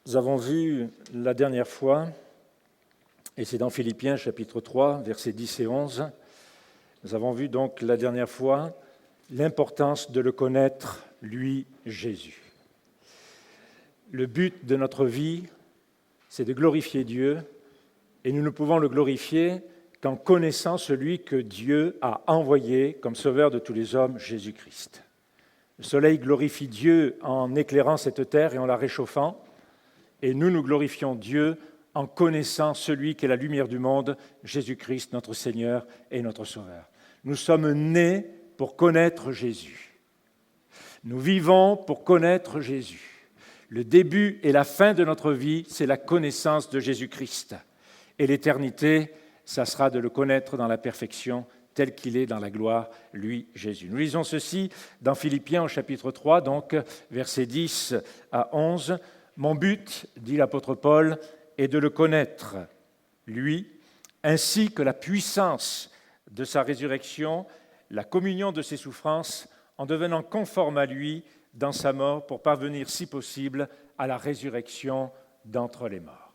Nous avons vu la dernière fois, et c'est dans Philippiens chapitre 3, versets 10 et 11, nous avons vu donc la dernière fois l'importance de le connaître, lui, Jésus. Le but de notre vie, c'est de glorifier Dieu, et nous ne pouvons le glorifier qu'en connaissant celui que Dieu a envoyé comme sauveur de tous les hommes, Jésus-Christ. Le soleil glorifie Dieu en éclairant cette terre et en la réchauffant, et nous glorifions Dieu en connaissant celui qui est la lumière du monde, Jésus-Christ, notre Seigneur et notre Sauveur. Nous sommes nés pour connaître Jésus. Nous vivons pour connaître Jésus. Le début et la fin de notre vie, c'est la connaissance de Jésus-Christ. Et l'éternité, ça sera de le connaître dans la perfection, tel qu'il est dans la gloire, lui, Jésus. Nous lisons ceci dans Philippiens au chapitre 3, donc versets 10 à 11. « Mon but, dit l'apôtre Paul, est de le connaître, lui, ainsi que la puissance de sa résurrection, la communion de ses souffrances, en devenant conforme à lui dans sa mort, pour parvenir, si possible, à la résurrection d'entre les morts. »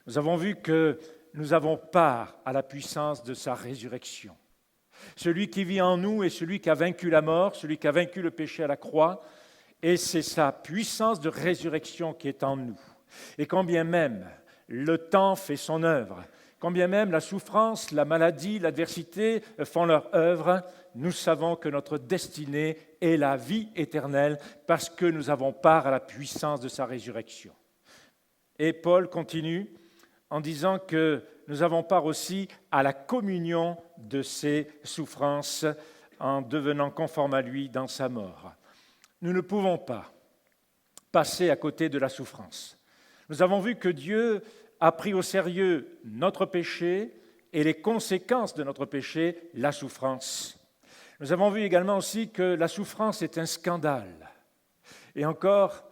Nous avons vu que nous avons part à la puissance de sa résurrection. Celui qui vit en nous est celui qui a vaincu la mort, celui qui a vaincu le péché à la croix, et c'est sa puissance de résurrection qui est en nous. Et quand bien même le temps fait son œuvre, quand bien même la souffrance, la maladie, l'adversité font leur œuvre, nous savons que notre destinée est la vie éternelle parce que nous avons part à la puissance de sa résurrection. Et Paul continue en disant que nous avons part aussi à la communion de ses souffrances en devenant conforme à lui dans sa mort. Nous ne pouvons pas passer à côté de la souffrance. Nous avons vu que Dieu a pris au sérieux notre péché et les conséquences de notre péché, la souffrance. Nous avons vu également aussi que la souffrance est un scandale. Et encore,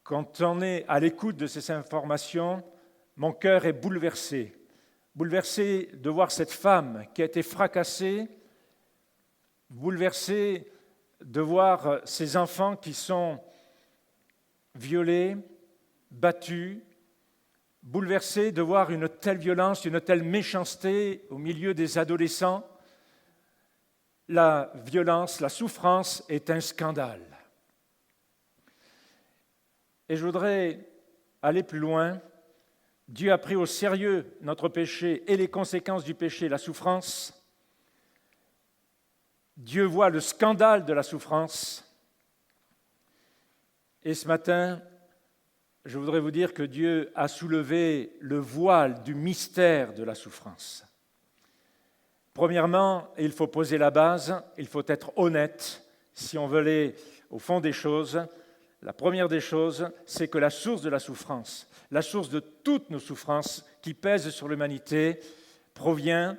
quand on est à l'écoute de ces informations, mon cœur est bouleversé de voir cette femme qui a été fracassée, bouleversé de voir ces enfants qui sont violés, battus, bouleversé de voir une telle violence, une telle méchanceté au milieu des adolescents. La violence, la souffrance est un scandale. Et je voudrais aller plus loin. Dieu a pris au sérieux notre péché et les conséquences du péché, la souffrance. Dieu voit le scandale de la souffrance. Et ce matin, je voudrais vous dire que Dieu a soulevé le voile du mystère de la souffrance. Premièrement, il faut poser la base, il faut être honnête. Si on veut aller au fond des choses, la première des choses, c'est que la source de la souffrance, la source de toutes nos souffrances qui pèsent sur l'humanité, provient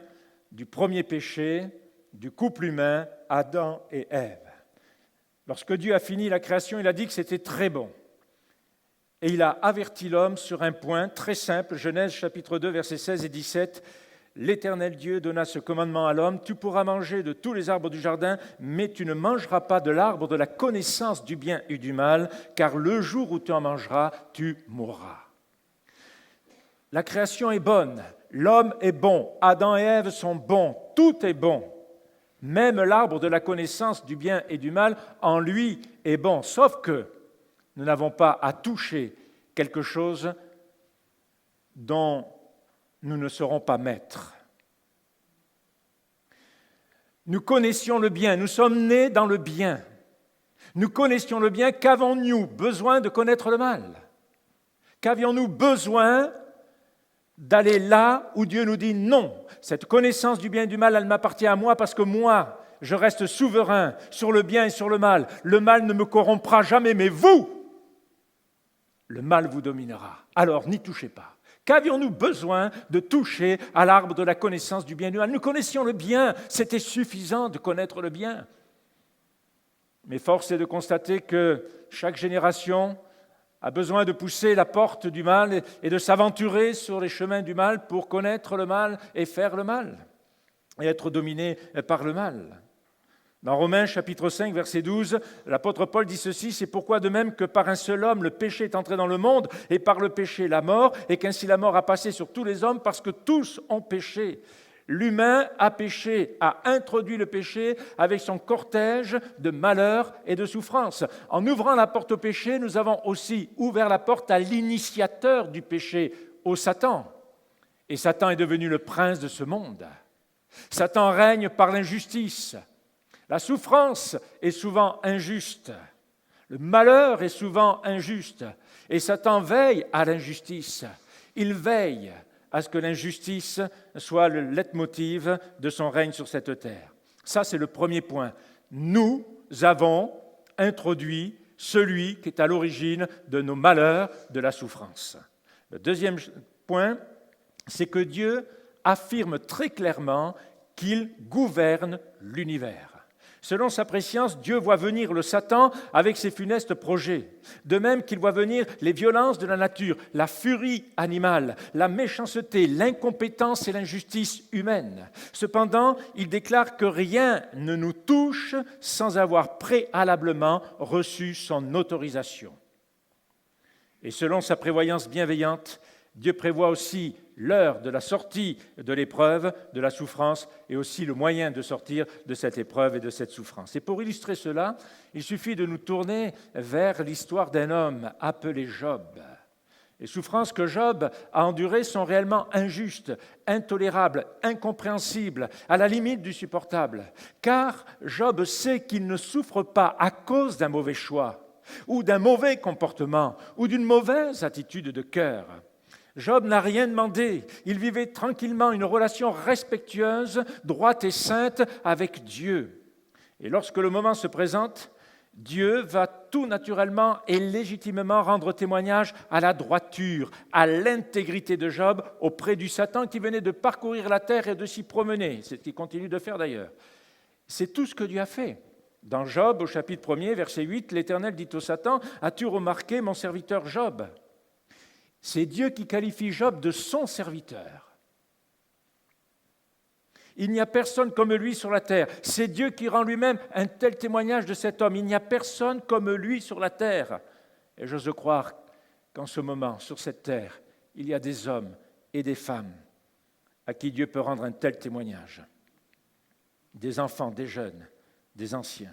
du premier péché, du couple humain, Adam et Ève. Lorsque Dieu a fini la création, il a dit que c'était très bon. Et il a averti l'homme sur un point très simple, Genèse chapitre 2, versets 16 et 17. « L'Éternel Dieu donna ce commandement à l'homme, tu pourras manger de tous les arbres du jardin, mais tu ne mangeras pas de l'arbre de la connaissance du bien et du mal, car le jour où tu en mangeras, tu mourras. » La création est bonne, l'homme est bon, Adam et Ève sont bons, tout est bon. Même l'arbre de la connaissance du bien et du mal, en lui, est bon, sauf que nous n'avons pas à toucher quelque chose dont nous ne serons pas maîtres. Nous connaissions le bien, nous sommes nés dans le bien. Nous connaissions le bien, qu'avons-nous besoin de connaître le mal? Qu'avions-nous besoin d'aller là où Dieu nous dit non? Cette connaissance du bien et du mal, elle m'appartient à moi parce que moi, je reste souverain sur le bien et sur le mal. Le mal ne me corrompra jamais, mais vous, le mal vous dominera. Alors, n'y touchez pas. Qu'avions-nous besoin de toucher à l'arbre de la connaissance du bien et du mal? Nous connaissions le bien, c'était suffisant de connaître le bien. Mais force est de constater que chaque génération a besoin de pousser la porte du mal et de s'aventurer sur les chemins du mal pour connaître le mal et faire le mal, et être dominé par le mal. Dans Romains chapitre 5, verset 12, l'apôtre Paul dit ceci, « C'est pourquoi de même que par un seul homme le péché est entré dans le monde, et par le péché la mort, et qu'ainsi la mort a passé sur tous les hommes parce que tous ont péché. L'humain a péché, a introduit le péché avec son cortège de malheur et de souffrance. En ouvrant la porte au péché, nous avons aussi ouvert la porte à l'initiateur du péché, au Satan. Et Satan est devenu le prince de ce monde. Satan règne par l'injustice. La souffrance est souvent injuste. Le malheur est souvent injuste. Et Satan veille à l'injustice. Il veille à ce que l'injustice soit le leitmotiv de son règne sur cette terre. Ça, c'est le premier point. Nous avons introduit celui qui est à l'origine de nos malheurs, de la souffrance. Le deuxième point, c'est que Dieu affirme très clairement qu'il gouverne l'univers. Selon sa préscience, Dieu voit venir le Satan avec ses funestes projets, de même qu'il voit venir les violences de la nature, la furie animale, la méchanceté, l'incompétence et l'injustice humaine. Cependant, il déclare que rien ne nous touche sans avoir préalablement reçu son autorisation. Et selon sa prévoyance bienveillante, Dieu prévoit aussi l'heure de la sortie de l'épreuve, de la souffrance, et aussi le moyen de sortir de cette épreuve et de cette souffrance. Et pour illustrer cela, il suffit de nous tourner vers l'histoire d'un homme appelé Job. Les souffrances que Job a endurées sont réellement injustes, intolérables, incompréhensibles, à la limite du supportable. Car Job sait qu'il ne souffre pas à cause d'un mauvais choix, ou d'un mauvais comportement, ou d'une mauvaise attitude de cœur. Job n'a rien demandé. Il vivait tranquillement une relation respectueuse, droite et sainte avec Dieu. Et lorsque le moment se présente, Dieu va tout naturellement et légitimement rendre témoignage à la droiture, à l'intégrité de Job auprès du Satan qui venait de parcourir la terre et de s'y promener. C'est ce qu'il continue de faire d'ailleurs. C'est tout ce que Dieu a fait. Dans Job, au chapitre 1er, verset 8, l'Éternel dit au Satan, « As-tu remarqué mon serviteur Job ?» C'est Dieu qui qualifie Job de son serviteur. Il n'y a personne comme lui sur la terre. C'est Dieu qui rend lui-même un tel témoignage de cet homme. Il n'y a personne comme lui sur la terre. Et j'ose croire qu'en ce moment, sur cette terre, il y a des hommes et des femmes à qui Dieu peut rendre un tel témoignage. Des enfants, des jeunes, des anciens.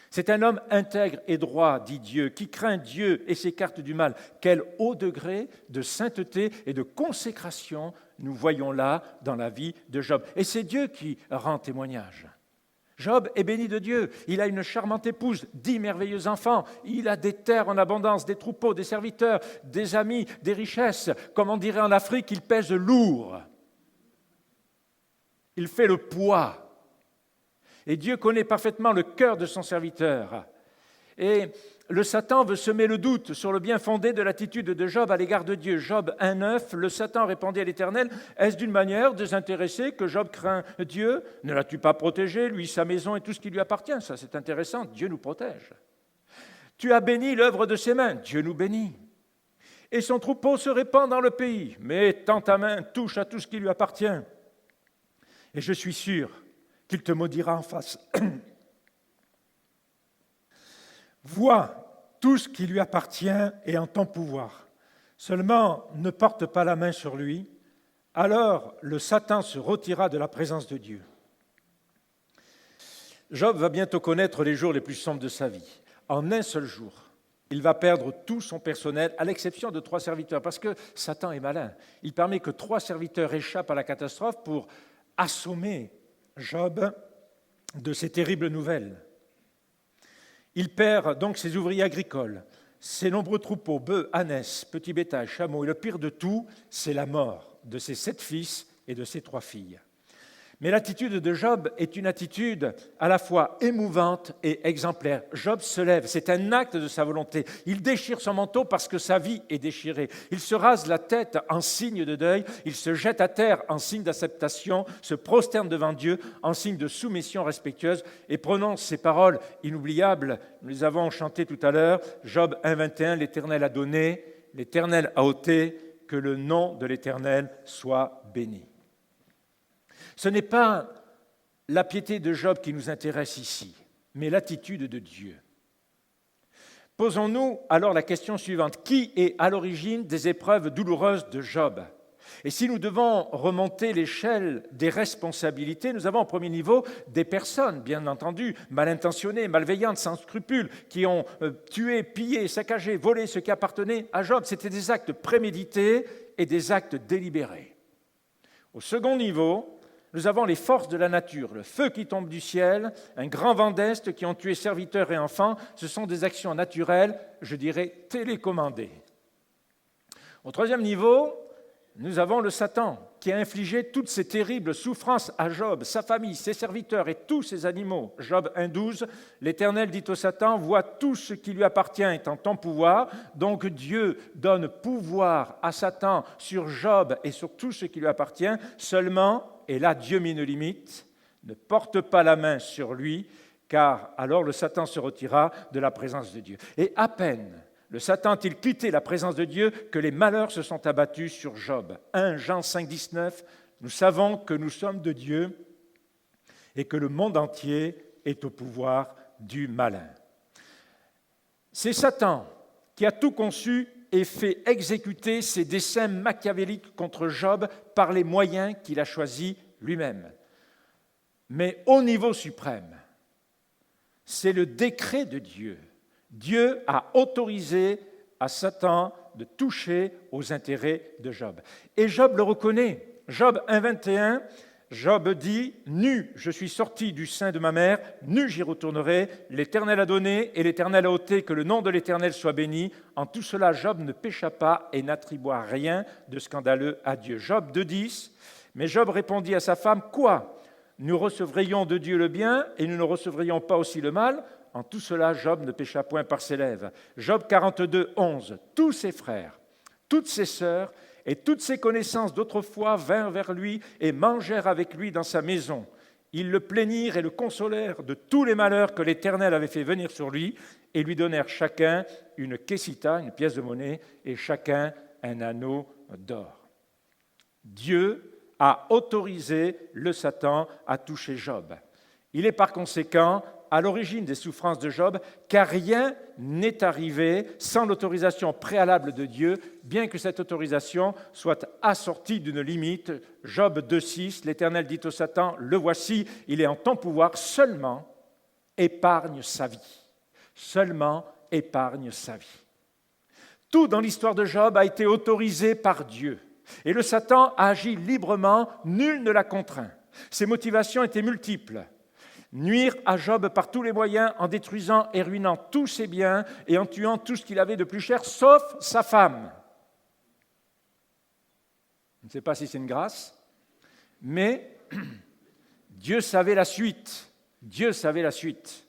C'est un homme intègre et droit, dit Dieu, qui craint Dieu et s'écarte du mal. Quel haut degré de sainteté et de consécration nous voyons là dans la vie de Job. Et c'est Dieu qui rend témoignage. Job est béni de Dieu. Il a une charmante épouse, 10 merveilleux enfants. Il a des terres en abondance, des troupeaux, des serviteurs, des amis, des richesses. Comme on dirait en Afrique, il pèse lourd. Il fait le poids. Et Dieu connaît parfaitement le cœur de son serviteur. Et le Satan veut semer le doute sur le bien fondé de l'attitude de Job à l'égard de Dieu. Job 1,9, le Satan répondit à l'Éternel, « Est-ce d'une manière désintéressée que Job craint Dieu? Ne l'as-tu pas protégé, lui, sa maison et tout ce qui lui appartient ?» Ça, c'est intéressant, Dieu nous protège. « Tu as béni l'œuvre de ses mains, Dieu nous bénit. Et son troupeau se répand dans le pays, mais tends ta main, touche à tout ce qui lui appartient. Et je suis sûr qu'il te maudira en face. Vois tout ce qui lui appartient et en ton pouvoir. Seulement, ne porte pas la main sur lui. Alors, le Satan se retirera de la présence de Dieu. » Job va bientôt connaître les jours les plus sombres de sa vie. En un seul jour, il va perdre tout son personnel, à l'exception de 3 serviteurs, parce que Satan est malin. Il permet que 3 serviteurs échappent à la catastrophe pour assommer Job de ces terribles nouvelles. Il perd donc ses ouvriers agricoles, ses nombreux troupeaux, bœufs, ânesses, petits bétail, chameaux, et le pire de tout, c'est la mort de ses 7 fils et de ses 3 filles. Mais l'attitude de Job est une attitude à la fois émouvante et exemplaire. Job se lève, c'est un acte de sa volonté. Il déchire son manteau parce que sa vie est déchirée. Il se rase la tête en signe de deuil, il se jette à terre en signe d'acceptation, se prosterne devant Dieu en signe de soumission respectueuse et prononce ces paroles inoubliables. Nous les avons chantées tout à l'heure. Job 1,21, l'Éternel a donné, l'Éternel a ôté, que le nom de l'Éternel soit béni. Ce n'est pas la piété de Job qui nous intéresse ici, mais l'attitude de Dieu. Posons-nous alors la question suivante. Qui est à l'origine des épreuves douloureuses de Job ? Et si nous devons remonter l'échelle des responsabilités, nous avons au premier niveau des personnes, bien entendu, mal intentionnées, malveillantes, sans scrupules, qui ont tué, pillé, saccagé, volé ce qui appartenait à Job. C'était des actes prémédités et des actes délibérés. Au second niveau, nous avons les forces de la nature, le feu qui tombe du ciel, un grand vent d'est qui ont tué serviteurs et enfants. Ce sont des actions naturelles, je dirais télécommandées. Au troisième niveau, nous avons le Satan qui a infligé toutes ces terribles souffrances à Job, sa famille, ses serviteurs et tous ses animaux. Job 1,12, l'Éternel dit au Satan, « Vois tout ce qui lui appartient est en ton pouvoir. » Donc Dieu donne pouvoir à Satan sur Job et sur tout ce qui lui appartient. Seulement, et là Dieu met une limite, ne porte pas la main sur lui, car alors le Satan se retirera de la présence de Dieu. Et à peine le Satan a-t-il quitté la présence de Dieu que les malheurs se sont abattus sur Job. 1 Jean 5, 19, nous savons que nous sommes de Dieu et que le monde entier est au pouvoir du malin. C'est Satan qui a tout conçu et fait exécuter ses desseins machiavéliques contre Job par les moyens qu'il a choisis lui-même. Mais au niveau suprême, c'est le décret de Dieu. Dieu a autorisé à Satan de toucher aux intérêts de Job. Et Job le reconnaît. Job 1,21, Job dit « Nu, je suis sorti du sein de ma mère, nu j'y retournerai. L'Éternel a donné et l'Éternel a ôté, que le nom de l'Éternel soit béni. » En tout cela, Job ne pécha pas et n'attribua rien de scandaleux à Dieu. Job 2,10, mais Job répondit à sa femme « Quoi ? Nous recevrions de Dieu le bien et nous ne recevrions pas aussi le mal ?» En tout cela, Job ne pécha point par ses lèvres. Job 42, 11. Tous ses frères, toutes ses sœurs et toutes ses connaissances d'autrefois vinrent vers lui et mangèrent avec lui dans sa maison. Ils le plaignirent et le consolèrent de tous les malheurs que l'Éternel avait fait venir sur lui et lui donnèrent chacun une kessita, une pièce de monnaie, et chacun un anneau d'or. Dieu a autorisé le Satan à toucher Job. Il est par conséquent à l'origine des souffrances de Job, car rien n'est arrivé sans l'autorisation préalable de Dieu, bien que cette autorisation soit assortie d'une limite. Job 2,6, l'Éternel dit au Satan, « Le voici, il est en ton pouvoir, seulement épargne sa vie. » Seulement épargne sa vie. Tout dans l'histoire de Job a été autorisé par Dieu, et le Satan a agi librement, nul ne l'a contraint. Ses motivations étaient multiples. Nuire à Job par tous les moyens en détruisant et ruinant tous ses biens et en tuant tout ce qu'il avait de plus cher, sauf sa femme. Je ne sais pas si c'est une grâce, mais Dieu savait la suite. Dieu savait la suite.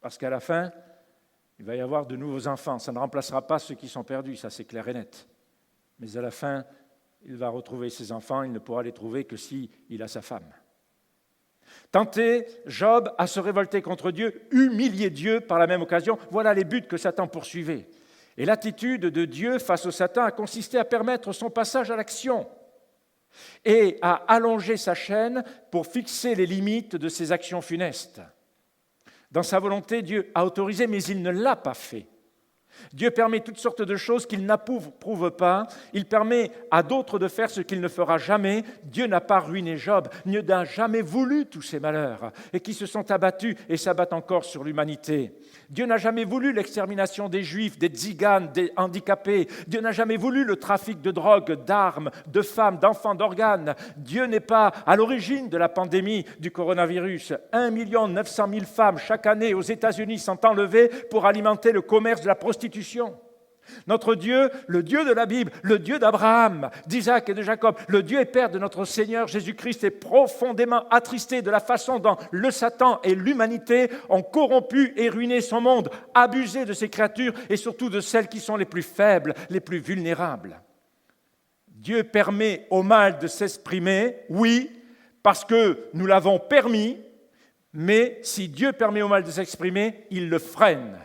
Parce qu'à la fin, il va y avoir de nouveaux enfants. Ça ne remplacera pas ceux qui sont perdus, ça c'est clair et net. Mais à la fin, il va retrouver ses enfants, il ne pourra les trouver que s'il a sa femme. Tenter Job à se révolter contre Dieu, humilier Dieu par la même occasion, voilà les buts que Satan poursuivait. Et l'attitude de Dieu face au Satan a consisté à permettre son passage à l'action et à allonger sa chaîne pour fixer les limites de ses actions funestes. Dans sa volonté, Dieu a autorisé, mais il ne l'a pas fait. Dieu permet toutes sortes de choses qu'il n'approuve pas. Il permet à d'autres de faire ce qu'il ne fera jamais. Dieu n'a pas ruiné Job. Dieu n'a jamais voulu tous ces malheurs et qui se sont abattus et s'abattent encore sur l'humanité. Dieu n'a jamais voulu l'extermination des Juifs, des tziganes, des handicapés. Dieu n'a jamais voulu le trafic de drogue, d'armes, de femmes, d'enfants, d'organes. Dieu n'est pas à l'origine de la pandémie du coronavirus. 1 900 000 femmes chaque année aux États-Unis sont enlevées pour alimenter le commerce de la prostitution. Notre Dieu, le Dieu de la Bible, le Dieu d'Abraham, d'Isaac et de Jacob, le Dieu et Père de notre Seigneur Jésus-Christ est profondément attristé de la façon dont le Satan et l'humanité ont corrompu et ruiné son monde, abusé de ses créatures et surtout de celles qui sont les plus faibles, les plus vulnérables. Dieu permet au mal de s'exprimer, oui, parce que nous l'avons permis, mais si Dieu permet au mal de s'exprimer, il le freine,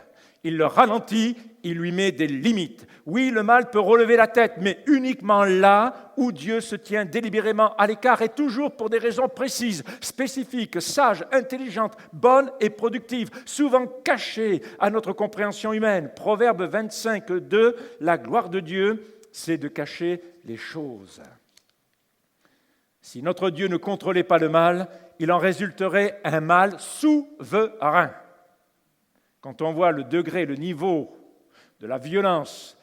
il le ralentit, il lui met des limites. Oui, le mal peut relever la tête, mais uniquement là où Dieu se tient délibérément à l'écart et toujours pour des raisons précises, spécifiques, sages, intelligentes, bonnes et productives, souvent cachées à notre compréhension humaine. Proverbe 25, 2, la gloire de Dieu, c'est de cacher les choses. Si notre Dieu ne contrôlait pas le mal, il en résulterait un mal souverain. Quand on voit le degré, le niveau de la violence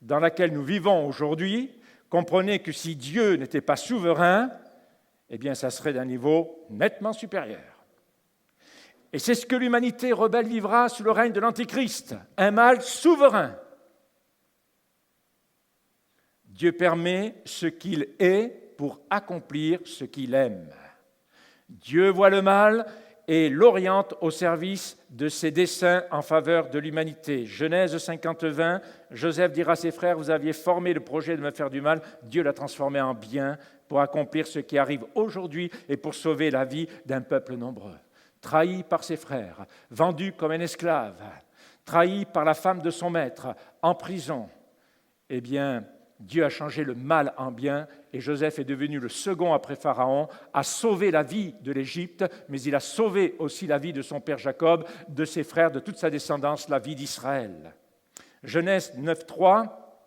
dans laquelle nous vivons aujourd'hui, comprenez que si Dieu n'était pas souverain, eh bien, ça serait d'un niveau nettement supérieur. Et c'est ce que l'humanité rebelle vivra sous le règne de l'Antichrist, un mal souverain. Dieu permet ce qu'il est pour accomplir ce qu'il aime. Dieu voit le mal et l'oriente au service de ses desseins en faveur de l'humanité. Genèse 50, 20, Joseph dira à ses frères, vous aviez formé le projet de me faire du mal, Dieu l'a transformé en bien pour accomplir ce qui arrive aujourd'hui et pour sauver la vie d'un peuple nombreux. Trahi par ses frères, vendu comme un esclave, trahi par la femme de son maître, en prison, eh bien, Dieu a changé le mal en bien et Joseph est devenu le second après Pharaon, a sauvé la vie de l'Égypte, mais il a sauvé aussi la vie de son père Jacob, de ses frères, de toute sa descendance, la vie d'Israël. Genèse 9, 3,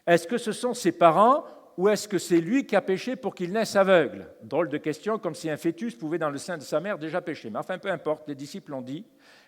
est-ce que ce sont ses parents ou est-ce que c'est lui qui a péché pour qu'il naisse aveugle ? Drôle de question, comme si un fœtus pouvait dans le sein de sa mère déjà pécher. Mais enfin, peu importe, les disciples l'ont dit.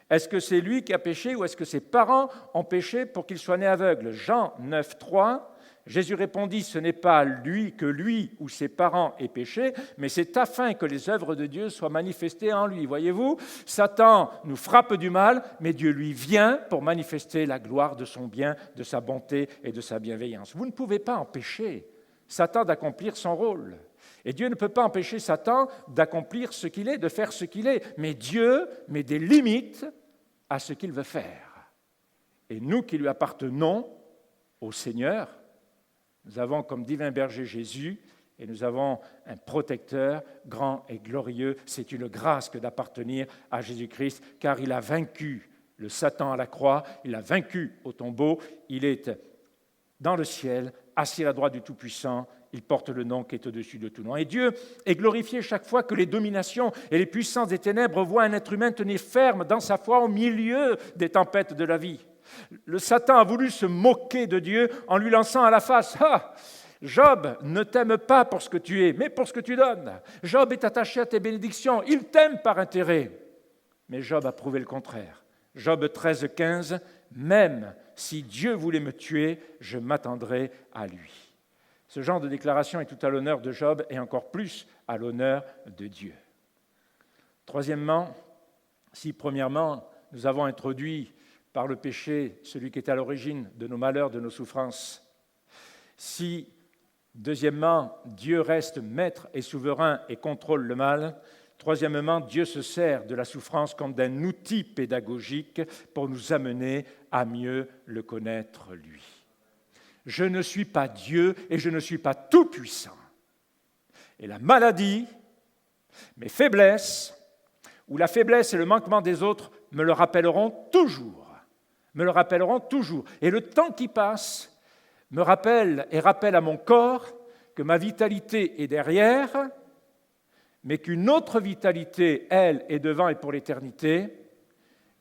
Est-ce que c'est lui qui a péché ou est-ce que ses parents ont péché pour qu'il soit né aveugle ? Jean 9, 3, Jésus répondit, ce n'est pas lui que lui ou ses parents aient péché, mais c'est afin que les œuvres de Dieu soient manifestées en lui. Voyez-vous, Satan nous frappe du mal, mais Dieu lui vient pour manifester la gloire de son bien, de sa bonté et de sa bienveillance. Vous ne pouvez pas empêcher Satan d'accomplir son rôle. Et Dieu ne peut pas empêcher Satan d'accomplir ce qu'il est, de faire ce qu'il est. Mais Dieu met des limites à ce qu'il veut faire. Et nous qui lui appartenons au Seigneur, nous avons comme divin berger Jésus et nous avons un protecteur grand et glorieux. C'est une grâce que d'appartenir à Jésus-Christ car il a vaincu le Satan à la croix, il a vaincu au tombeau, il est dans le ciel, assis à la droite du Tout-Puissant, il porte le nom qui est au-dessus de tout nom. Et Dieu est glorifié chaque fois que les dominations et les puissances des ténèbres voient un être humain tenir ferme dans sa foi au milieu des tempêtes de la vie. Le Satan a voulu se moquer de Dieu en lui lançant à la face « Ah, Job ne t'aime pas pour ce que tu es, mais pour ce que tu donnes. Job est attaché à tes bénédictions, il t'aime par intérêt. » Mais Job a prouvé le contraire. Job 13, 15, « Même si Dieu voulait me tuer, je m'attendrai à lui. » Ce genre de déclaration est tout à l'honneur de Job et encore plus à l'honneur de Dieu. Troisièmement, si premièrement, nous avons introduit par le péché celui qui est à l'origine de nos malheurs, de nos souffrances, si, deuxièmement, Dieu reste maître et souverain et contrôle le mal, troisièmement, Dieu se sert de la souffrance comme d'un outil pédagogique pour nous amener à mieux le connaître, lui. Je ne suis pas Dieu et je ne suis pas tout-puissant. Et la maladie, mes faiblesses, ou la faiblesse et le manquement des autres me le rappelleront toujours. Me le rappelleront toujours. Et le temps qui passe me rappelle et rappelle à mon corps que ma vitalité est derrière, mais qu'une autre vitalité, elle, est devant et pour l'éternité,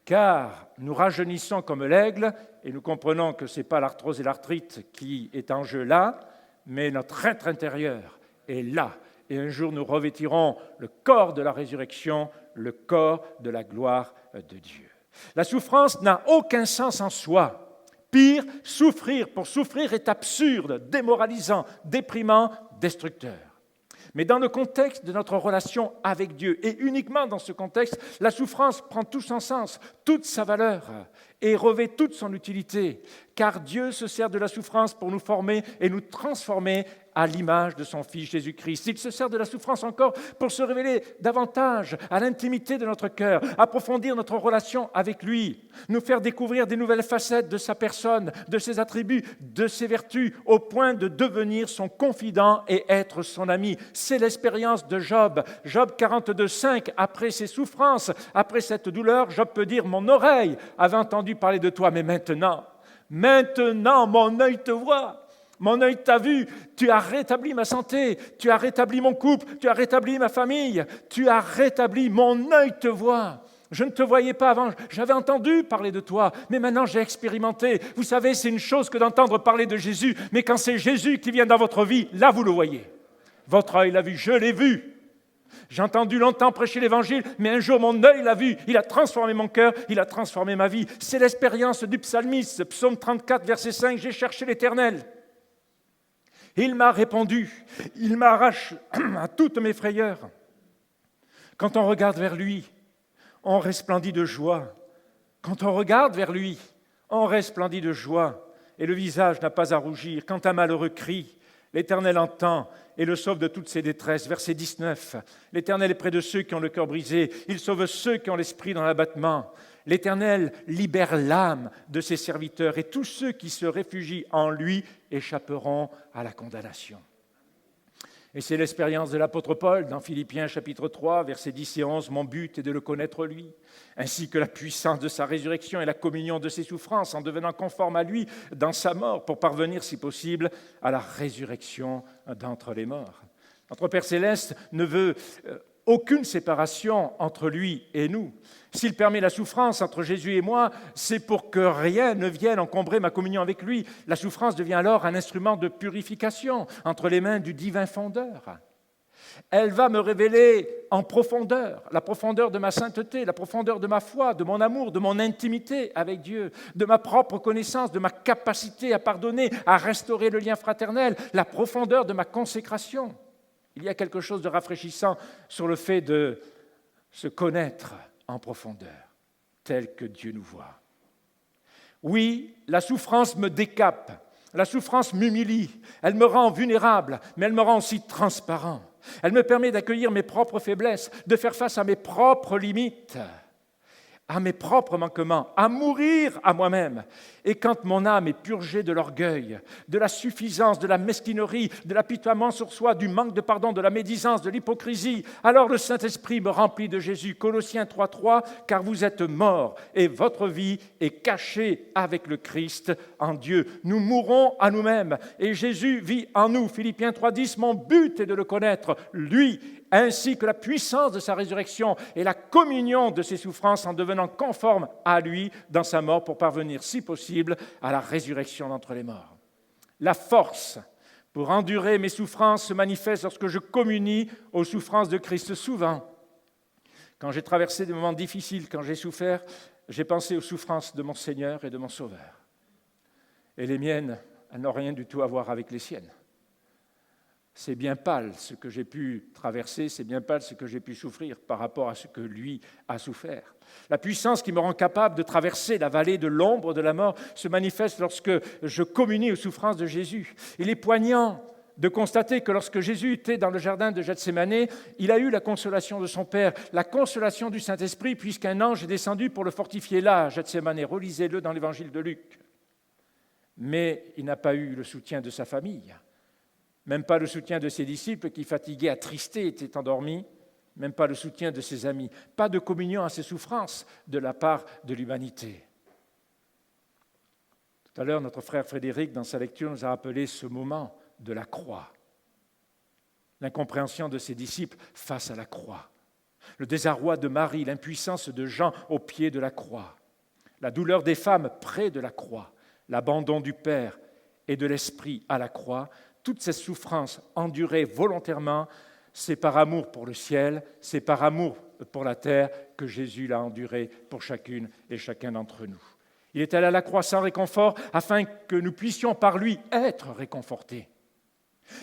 car nous rajeunissons comme l'aigle et nous comprenons que ce n'est pas l'arthrose et l'arthrite qui est en jeu là, mais notre être intérieur est là. Et un jour, nous revêtirons le corps de la résurrection, le corps de la gloire de Dieu. La souffrance n'a aucun sens en soi. Pire, souffrir pour souffrir est absurde, démoralisant, déprimant, destructeur. Mais dans le contexte de notre relation avec Dieu, et uniquement dans ce contexte, la souffrance prend tout son sens, toute sa valeur, et revêt toute son utilité, car Dieu se sert de la souffrance pour nous former et nous transformer à l'image de son Fils Jésus-Christ. Il se sert de la souffrance encore pour se révéler davantage à l'intimité de notre cœur, approfondir notre relation avec lui, nous faire découvrir des nouvelles facettes de sa personne, de ses attributs, de ses vertus, au point de devenir son confident et être son ami. C'est l'expérience de Job. Job 42, 5, après ses souffrances, après cette douleur, Job peut dire « Mon oreille avait entendu parler de toi, mais maintenant, Maintenant, mon œil te voit. Mon œil t'a vu, tu as rétabli ma santé, tu as rétabli mon couple, tu as rétabli ma famille, tu as rétabli, mon œil te voit. Je ne te voyais pas avant, j'avais entendu parler de toi, mais maintenant j'ai expérimenté. Vous savez, c'est une chose que d'entendre parler de Jésus, mais quand c'est Jésus qui vient dans votre vie, là vous le voyez. Votre œil l'a vu, je l'ai vu. J'ai entendu longtemps prêcher l'Évangile, mais un jour mon œil l'a vu, il a transformé mon cœur, il a transformé ma vie. C'est l'expérience du psalmiste, psaume 34, verset 5, j'ai cherché l'Éternel. Il m'a répondu, il m'arrache à toutes mes frayeurs. Quand on regarde vers lui, on resplendit de joie. Quand on regarde vers lui, on resplendit de joie. Et le visage n'a pas à rougir. Quand un malheureux crie, l'Éternel entend et le sauve de toutes ses détresses. Verset 19. L'Éternel est près de ceux qui ont le cœur brisé. Il sauve ceux qui ont l'esprit dans l'abattement. L'Éternel libère l'âme de ses serviteurs et tous ceux qui se réfugient en lui échapperont à la condamnation. Et c'est l'expérience de l'apôtre Paul dans Philippiens chapitre 3, versets 10 et 11. Mon but est de le connaître lui, ainsi que la puissance de sa résurrection et la communion de ses souffrances en devenant conforme à lui dans sa mort pour parvenir, si possible, à la résurrection d'entre les morts. Notre Père Céleste ne veut aucune séparation entre lui et nous. S'il permet la souffrance entre Jésus et moi, c'est pour que rien ne vienne encombrer ma communion avec lui. La souffrance devient alors un instrument de purification entre les mains du divin fondeur. Elle va me révéler en profondeur, la profondeur de ma sainteté, la profondeur de ma foi, de mon amour, de mon intimité avec Dieu, de ma propre connaissance, de ma capacité à pardonner, à restaurer le lien fraternel, la profondeur de ma consécration. Il y a quelque chose de rafraîchissant sur le fait de se connaître en profondeur, tel que Dieu nous voit. Oui, la souffrance me décape, la souffrance m'humilie, elle me rend vulnérable, mais elle me rend aussi transparent. Elle me permet d'accueillir mes propres faiblesses, de faire face à mes propres limites, à mes propres manquements, à mourir à moi-même. Et quand mon âme est purgée de l'orgueil, de la suffisance, de la mesquinerie, de l'apitoiement sur soi, du manque de pardon, de la médisance, de l'hypocrisie, alors le Saint-Esprit me remplit de Jésus. Colossiens 3.3, car vous êtes morts et votre vie est cachée avec le Christ en Dieu. Nous mourons à nous-mêmes et Jésus vit en nous. Philippiens 3.10, mon but est de le connaître, lui, ainsi que la puissance de sa résurrection et la communion de ses souffrances en devenant conforme à lui dans sa mort pour parvenir, si possible, à la résurrection d'entre les morts. La force pour endurer mes souffrances se manifeste lorsque je communie aux souffrances de Christ. Souvent, quand j'ai traversé des moments difficiles, quand j'ai souffert, j'ai pensé aux souffrances de mon Seigneur et de mon Sauveur. Et les miennes, elles n'ont rien du tout à voir avec les siennes. C'est bien pâle ce que j'ai pu traverser, c'est bien pâle ce que j'ai pu souffrir par rapport à ce que lui a souffert. La puissance qui me rend capable de traverser la vallée de l'ombre de la mort se manifeste lorsque je communie aux souffrances de Jésus. Il est poignant de constater que lorsque Jésus était dans le jardin de Gethsémanée, il a eu la consolation de son Père, la consolation du Saint-Esprit, puisqu'un ange est descendu pour le fortifier là, à Gethsémanée. Relisez-le dans l'évangile de Luc. Mais il n'a pas eu le soutien de sa famille. Même pas le soutien de ses disciples qui, fatigués, attristés, étaient endormis. Même pas le soutien de ses amis. Pas de communion à ses souffrances de la part de l'humanité. Tout à l'heure, notre frère Frédéric, dans sa lecture, nous a rappelé ce moment de la croix. L'incompréhension de ses disciples face à la croix. Le désarroi de Marie, l'impuissance de Jean au pied de la croix. La douleur des femmes près de la croix. L'abandon du Père et de l'Esprit à la croix. Toutes ces souffrances endurées volontairement, c'est par amour pour le ciel, c'est par amour pour la terre que Jésus l'a enduré pour chacune et chacun d'entre nous. Il est allé à la croix sans réconfort afin que nous puissions par lui être réconfortés.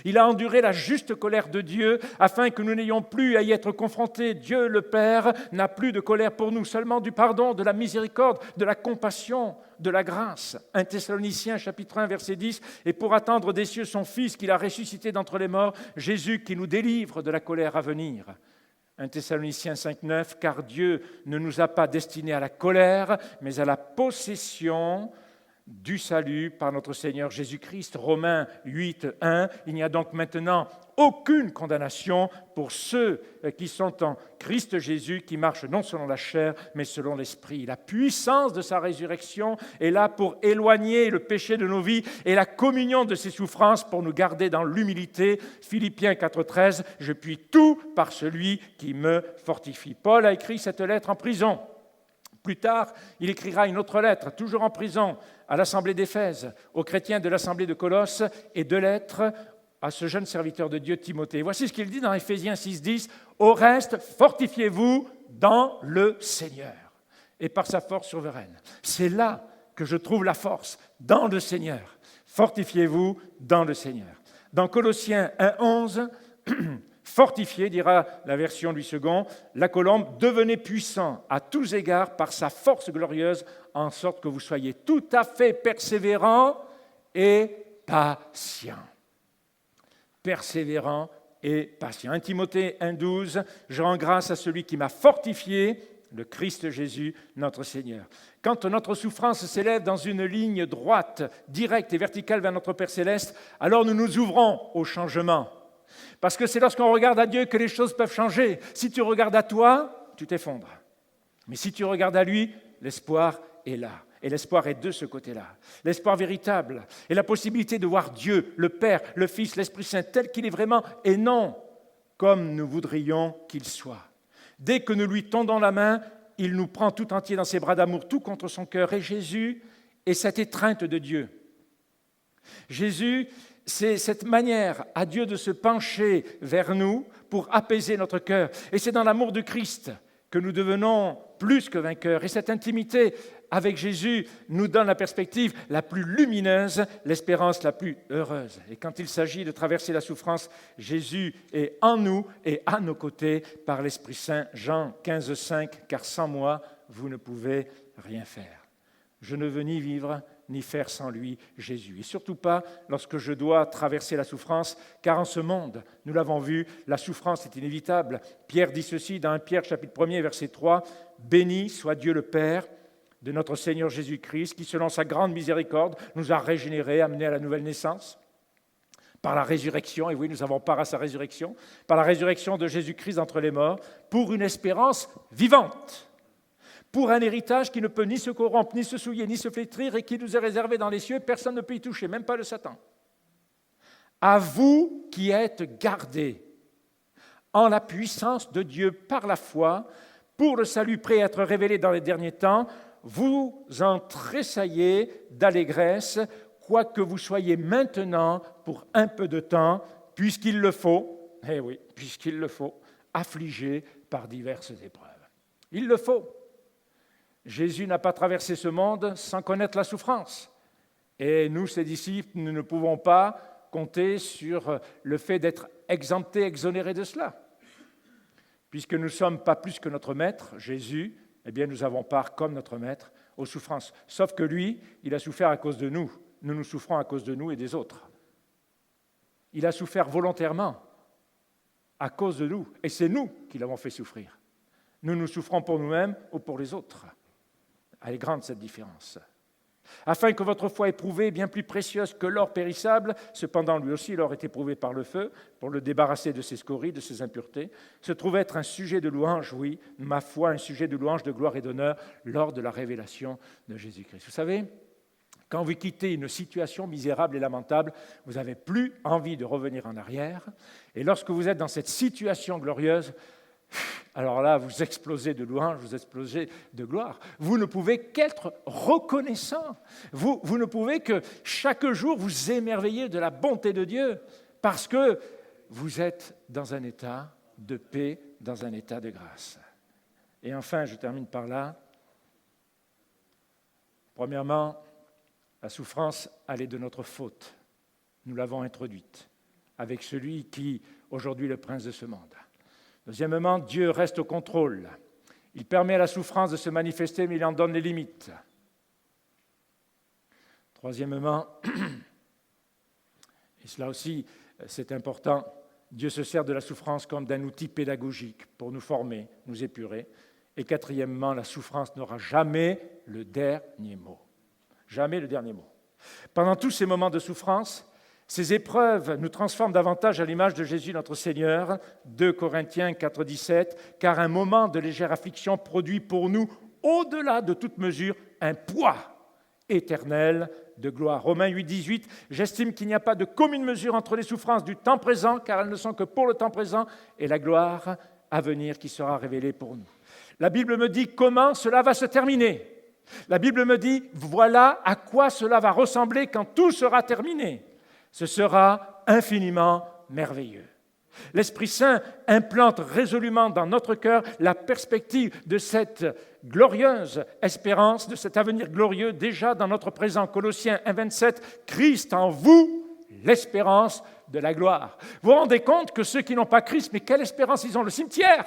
Il a enduré la juste colère de Dieu afin que nous n'ayons plus à y être confrontés. Dieu le Père n'a plus de colère pour nous, seulement du pardon, de la miséricorde, de la compassion, de la grâce. 1 Thessaloniciens chapitre 1 verset 10, et pour attendre des cieux son Fils qu'il a ressuscité d'entre les morts, Jésus qui nous délivre de la colère à venir. 1 Thessaloniciens 5, 9, car Dieu ne nous a pas destinés à la colère, mais à la possession du salut par notre Seigneur Jésus-Christ. Romains 8, 1, il n'y a donc maintenant aucune condamnation pour ceux qui sont en Christ Jésus, qui marchent non selon la chair, mais selon l'Esprit. La puissance de sa résurrection est là pour éloigner le péché de nos vies et la communion de ses souffrances pour nous garder dans l'humilité. Philippiens 4,13, « Je puis tout par celui qui me fortifie ». Paul a écrit cette lettre en prison. Plus tard, il écrira une autre lettre, toujours en prison, à l'Assemblée d'Éphèse, aux chrétiens de l'Assemblée de Colosse, et 2 lettres à ce jeune serviteur de Dieu, Timothée. Voici ce qu'il dit dans Éphésiens 6,10 « Au reste, fortifiez-vous dans le Seigneur et par sa force souveraine. » C'est là que je trouve la force, dans le Seigneur. Fortifiez-vous dans le Seigneur. Dans Colossiens 1,11, fortifié, dira la version Louis II, la colombe, devenez puissant à tous égards par sa force glorieuse, en sorte que vous soyez tout à fait persévérants et patients. Persévérant et patient. 1 Timothée 1,12, je rends grâce à celui qui m'a fortifié, le Christ Jésus, notre Seigneur. Quand notre souffrance s'élève dans une ligne droite, directe et verticale vers notre Père Céleste, alors nous nous ouvrons au changement. Parce que c'est lorsqu'on regarde à Dieu que les choses peuvent changer. Si tu regardes à toi, tu t'effondres. Mais si tu regardes à lui, l'espoir est là. Et l'espoir est de ce côté-là. L'espoir véritable et la possibilité de voir Dieu, le Père, le Fils, l'Esprit Saint tel qu'il est vraiment et non comme nous voudrions qu'il soit. Dès que nous lui tendons la main, il nous prend tout entier dans ses bras d'amour, tout contre son cœur. Et Jésus est cette étreinte de Dieu. Jésus, c'est cette manière à Dieu de se pencher vers nous pour apaiser notre cœur. Et c'est dans l'amour de Christ que nous devenons plus que vainqueurs. Et cette intimité avec Jésus nous donne la perspective la plus lumineuse, l'espérance la plus heureuse. Et quand il s'agit de traverser la souffrance, Jésus est en nous et à nos côtés par l'Esprit Saint. Jean 15,5, « Car sans moi, vous ne pouvez rien faire. Je ne veux ni vivre ni faire sans lui, Jésus. Et surtout pas lorsque je dois traverser la souffrance, car en ce monde, nous l'avons vu, la souffrance est inévitable. Pierre dit ceci dans 1 Pierre chapitre 1er, verset 3, « Béni soit Dieu le Père de notre Seigneur Jésus-Christ, qui selon sa grande miséricorde nous a régénérés, amenés à la nouvelle naissance, par la résurrection, et oui, nous avons part à sa résurrection, par la résurrection de Jésus-Christ d'entre les morts, pour une espérance vivante, pour un héritage qui ne peut ni se corrompre, ni se souiller, ni se flétrir, et qui nous est réservé dans les cieux, personne ne peut y toucher, même pas le Satan. À vous qui êtes gardés en la puissance de Dieu par la foi, pour le salut prêt à être révélé dans les derniers temps, vous en tressaillez d'allégresse, quoique vous soyez maintenant, pour un peu de temps, puisqu'il le faut, eh oui, puisqu'il le faut, affligés par diverses épreuves. Il le faut. Jésus n'a pas traversé ce monde sans connaître la souffrance. Et nous, ses disciples, nous ne pouvons pas compter sur le fait d'être exemptés, exonérés de cela. Puisque nous ne sommes pas plus que notre Maître, Jésus, eh bien nous avons part, comme notre Maître, aux souffrances. Sauf que lui, il a souffert à cause de nous. Nous souffrons à cause de nous et des autres. Il a souffert volontairement à cause de nous. Et c'est nous qui l'avons fait souffrir. Nous souffrons pour nous-mêmes ou pour les autres. Elle est grande, cette différence. Afin que votre foi éprouvée, bien plus précieuse que l'or périssable, cependant lui aussi l'or est éprouvé par le feu, pour le débarrasser de ses scories, de ses impuretés, se trouve être un sujet de louange, oui, ma foi, un sujet de louange, de gloire et d'honneur, lors de la révélation de Jésus-Christ. Vous savez, quand vous quittez une situation misérable et lamentable, vous n'avez plus envie de revenir en arrière, et lorsque vous êtes dans cette situation glorieuse, alors là, vous explosez de louange, vous explosez de gloire. Vous ne pouvez qu'être reconnaissant. Vous ne pouvez que chaque jour vous émerveiller de la bonté de Dieu parce que vous êtes dans un état de paix, dans un état de grâce. Et enfin, je termine par là. Premièrement, la souffrance, elle est de notre faute. Nous l'avons introduite avec celui qui, aujourd'hui, est le prince de ce monde. Deuxièmement, Dieu reste au contrôle. Il permet à la souffrance de se manifester, mais il en donne les limites. Troisièmement, et cela aussi c'est important, Dieu se sert de la souffrance comme d'un outil pédagogique pour nous former, nous épurer. Et quatrièmement, la souffrance n'aura jamais le dernier mot. Jamais le dernier mot. Pendant tous ces moments de souffrance, Ces épreuves nous transforment davantage à l'image de Jésus notre Seigneur, 2 Corinthiens 4, 17, car un moment de légère affliction produit pour nous, au-delà de toute mesure, un poids éternel de gloire. Romains 8, 18, j'estime qu'il n'y a pas de commune mesure entre les souffrances du temps présent, car elles ne sont que pour le temps présent, et la gloire à venir qui sera révélée pour nous. La Bible me dit comment cela va se terminer. La Bible me dit, voilà à quoi cela va ressembler quand tout sera terminé. Ce sera infiniment merveilleux. L'Esprit Saint implante résolument dans notre cœur la perspective de cette glorieuse espérance, de cet avenir glorieux déjà dans notre présent. Colossiens 1, 27, Christ en vous, l'espérance de la gloire. Vous vous rendez compte que ceux qui n'ont pas Christ, mais quelle espérance ils ont? Le cimetière.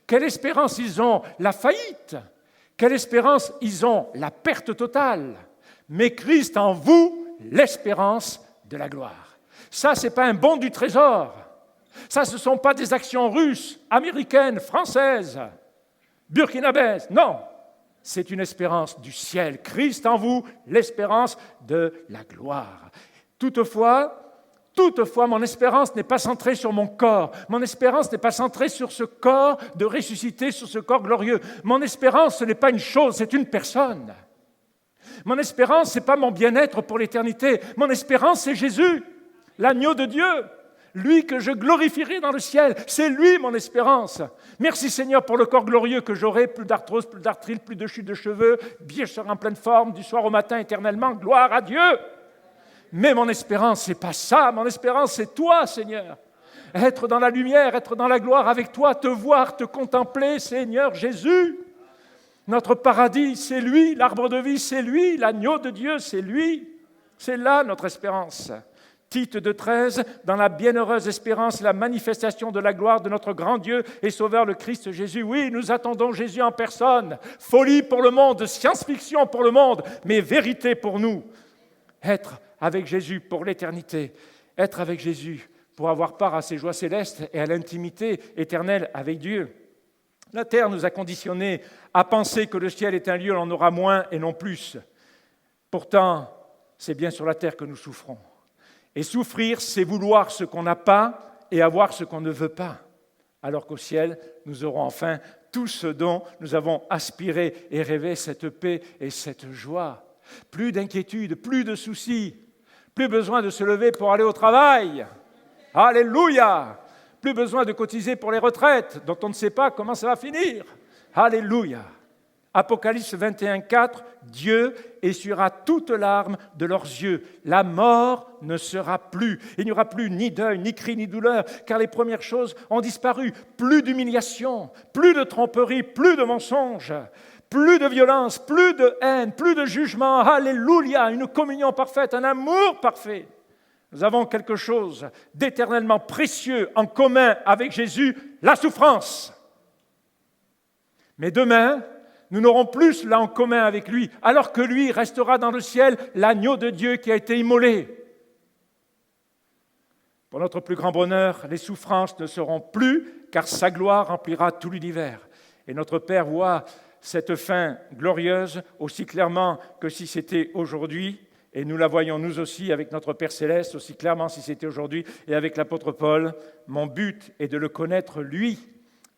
Quelle espérance ils ont? La faillite. Quelle espérance ils ont? La perte totale. Mais Christ en vous, l'espérance de la gloire. Ça, ce n'est pas un bon du trésor. Ça, ce ne sont pas des actions russes, américaines, françaises, burkinabèses. Non, c'est une espérance du ciel. Christ en vous, l'espérance de la gloire. Toutefois, mon espérance n'est pas centrée sur mon corps. Mon espérance n'est pas centrée sur ce corps de ressuscité, sur ce corps glorieux. Mon espérance, ce n'est pas une chose, c'est une personne. Mon espérance, ce n'est pas mon bien-être pour l'éternité. Mon espérance, c'est Jésus, l'agneau de Dieu, lui que je glorifierai dans le ciel. C'est lui mon espérance. Merci Seigneur pour le corps glorieux que j'aurai, plus d'arthrose, plus d'arthrite, plus de chute de cheveux, bien je serai en pleine forme du soir au matin éternellement. Gloire à Dieu. Mais mon espérance, ce n'est pas ça. Mon espérance, c'est toi, Seigneur. Être dans la lumière, être dans la gloire avec toi, te voir, te contempler, Seigneur Jésus. Notre paradis, c'est lui, l'arbre de vie, c'est lui, l'agneau de Dieu, c'est lui. C'est là notre espérance. Tite 2,13, dans la bienheureuse espérance, la manifestation de la gloire de notre grand Dieu et Sauveur, le Christ Jésus. Oui, nous attendons Jésus en personne. Folie pour le monde, science-fiction pour le monde, mais vérité pour nous. Être avec Jésus pour l'éternité, être avec Jésus pour avoir part à ses joies célestes et à l'intimité éternelle avec Dieu. La terre nous a conditionnés à penser que le ciel est un lieu où l'on aura moins et non plus. Pourtant, c'est bien sur la terre que nous souffrons. Et souffrir, c'est vouloir ce qu'on n'a pas et avoir ce qu'on ne veut pas. Alors qu'au ciel, nous aurons enfin tout ce dont nous avons aspiré et rêvé, cette paix et cette joie. Plus d'inquiétude, plus de soucis, plus besoin de se lever pour aller au travail. Alléluia! Plus besoin de cotiser pour les retraites, dont on ne sait pas comment ça va finir. Alléluia! Apocalypse 21, 4, Dieu essuiera toute larme de leurs yeux. La mort ne sera plus. Il n'y aura plus ni deuil, ni cri, ni douleur, car les premières choses ont disparu. Plus d'humiliation, plus de tromperie, plus de mensonges, plus de violence, plus de haine, plus de jugement. Alléluia! Une communion parfaite, un amour parfait. Nous avons quelque chose d'éternellement précieux en commun avec Jésus, la souffrance. Mais demain, nous n'aurons plus cela en commun avec lui, alors que lui restera dans le ciel l'agneau de Dieu qui a été immolé. Pour notre plus grand bonheur, les souffrances ne seront plus, car sa gloire remplira tout l'univers. Et notre Père voit cette fin glorieuse aussi clairement que si c'était aujourd'hui. Et nous la voyons nous aussi avec notre Père Céleste, aussi clairement si c'était aujourd'hui, et avec l'apôtre Paul. Mon but est de le connaître lui,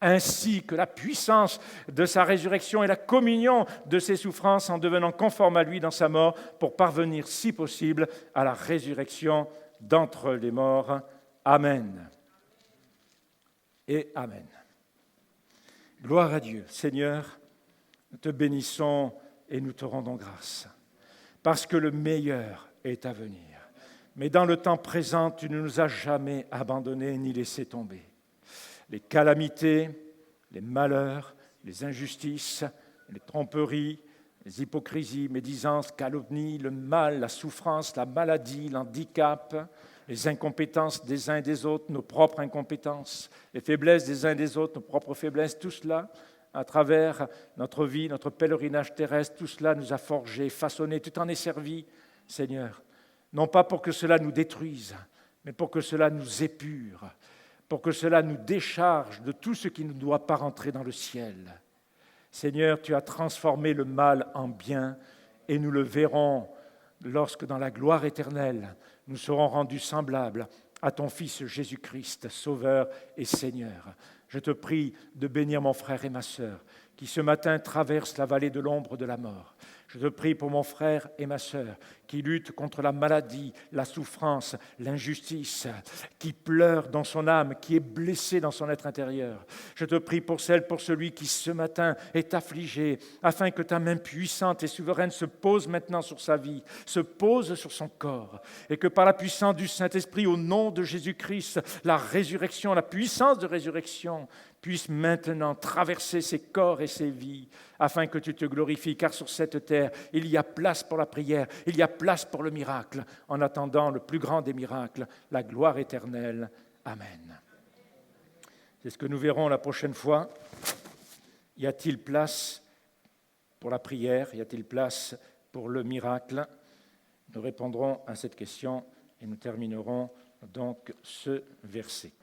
ainsi que la puissance de sa résurrection et la communion de ses souffrances en devenant conforme à lui dans sa mort pour parvenir, si possible, à la résurrection d'entre les morts. Amen. Et Amen. Gloire à Dieu. Seigneur, nous te bénissons et nous te rendons grâce. Parce que le meilleur est à venir. Mais dans le temps présent, tu ne nous as jamais abandonnés ni laissés tomber. Les calamités, les malheurs, les injustices, les tromperies, les hypocrisies, médisances, calomnies, le mal, la souffrance, la maladie, l'handicap, les incompétences des uns et des autres, nos propres incompétences, les faiblesses des uns et des autres, nos propres faiblesses, tout cela, à travers notre vie, notre pèlerinage terrestre, tout cela nous a forgés, façonnés, tout en est servi, Seigneur. Non pas pour que cela nous détruise, mais pour que cela nous épure, pour que cela nous décharge de tout ce qui ne doit pas rentrer dans le ciel. Seigneur, tu as transformé le mal en bien et nous le verrons lorsque dans la gloire éternelle, nous serons rendus semblables à ton Fils Jésus-Christ, Sauveur et Seigneur. Je te prie de bénir mon frère et ma sœur qui ce matin traversent la vallée de l'ombre de la mort. Je te prie pour mon frère et ma sœur qui luttent contre la maladie, la souffrance, l'injustice, qui pleure dans son âme, qui est blessé dans son être intérieur. Je te prie pour celui qui ce matin est affligé, afin que ta main puissante et souveraine se pose maintenant sur sa vie, se pose sur son corps, et que par la puissance du Saint-Esprit, au nom de Jésus-Christ, la résurrection, la puissance de résurrection, puisse maintenant traverser ses corps et ses vies, afin que tu te glorifies, car sur cette terre, il y a place pour la prière, il y a place pour le miracle, en attendant le plus grand des miracles, la gloire éternelle. Amen. C'est ce que nous verrons la prochaine fois. Y a-t-il place pour la prière? Y a-t-il place pour le miracle? Nous répondrons à cette question et nous terminerons donc ce verset.